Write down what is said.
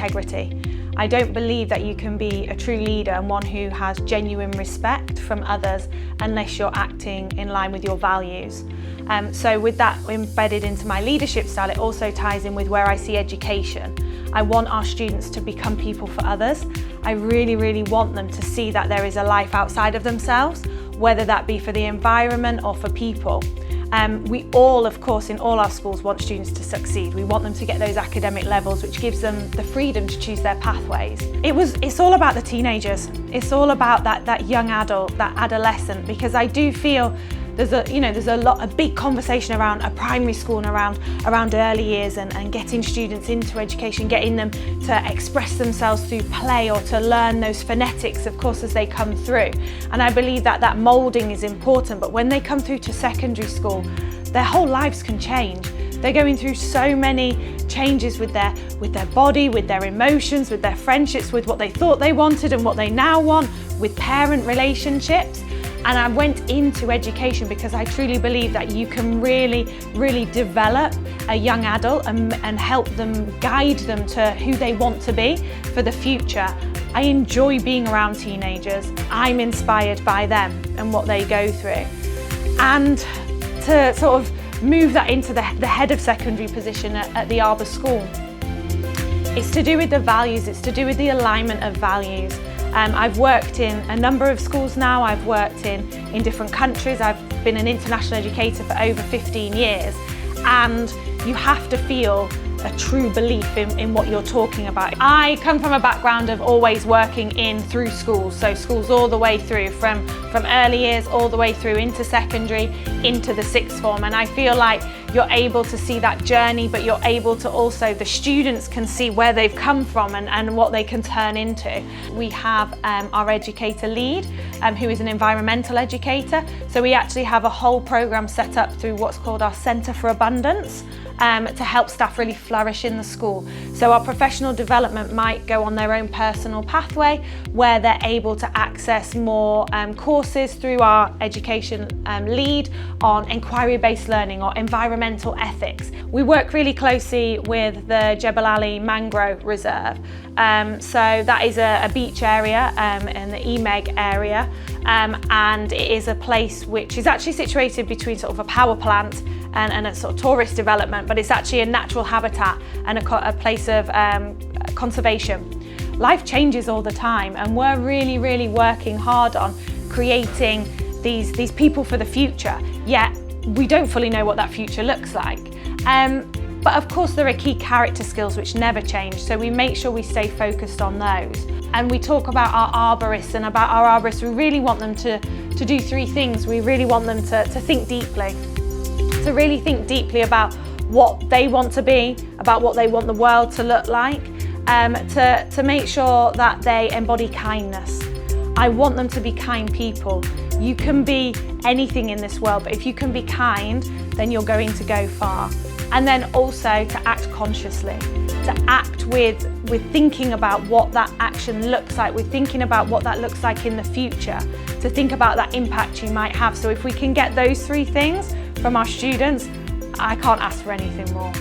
integrity. I don't believe that you can be a true leader and one who has genuine respect from others unless you're acting in line with your values. So with that embedded into my leadership style, it also ties in with where I see education. I want our students to become people for others. I really, really want them to see that there is a life outside of themselves, whether that be for the environment or for people. We all, of course, in all our schools want students to succeed. We want them to get those academic levels, which gives them the freedom to choose their pathways. It's all about the teenagers. It's all about that young adult, that adolescent, because I do feel there's a big conversation around a primary school and around early years and getting students into education, getting them to express themselves through play or to learn those phonetics, of course, as they come through. And I believe that moulding is important, but when they come through to secondary school, their whole lives can change. They're going through so many changes with their body, with their emotions, with their friendships, with what they thought they wanted and what they now want, with parent relationships. And I went into education because I truly believe that you can really, really develop a young adult and help them, guide them to who they want to be for the future. I enjoy being around teenagers. I'm inspired by them and what they go through. And to sort of move that into the head of secondary position at the Arbor School, it's to do with the values, it's to do with the alignment of values. I've worked in a number of schools now, I've worked in different countries, I've been an international educator for over 15 years, and you have to feel a true belief in what you're talking about. I come from a background of always working through schools, so schools all the way through, from early years all the way through into secondary, into the sixth form, and I feel like you're able to see that journey, but you're able to also, the students can see where they've come from and what they can turn into. We have our educator lead, who is an environmental educator, so we actually have a whole programme set up through what's called our Centre for Abundance, to help staff really flourish in the school. So our professional development might go on their own personal pathway where they're able to access more courses through our education lead on inquiry-based learning or environmental ethics. We work really closely with the Jebel Ali Mangrove Reserve. So that is a beach area in the EMEG area, and it is a place which is actually situated between sort of a power plant and a sort of tourist development, but it's actually a natural habitat and a place of conservation. Life changes all the time, and we're really, really working hard on creating these people for the future, yet we don't fully know what that future looks like. But of course there are key character skills which never change, so we make sure we stay focused on those. And we talk about our arborists, and about our arborists, we really want them to do three things. We really want them to think deeply, to really think deeply about what they want to be, about what they want the world to look like, to make sure that they embody kindness. I want them to be kind people. You can be anything in this world, but if you can be kind, then you're going to go far. And then also to act consciously, to act with thinking about what that action looks like, with thinking about what that looks like in the future, to think about that impact you might have. So if we can get those three things from our students, I can't ask for anything more.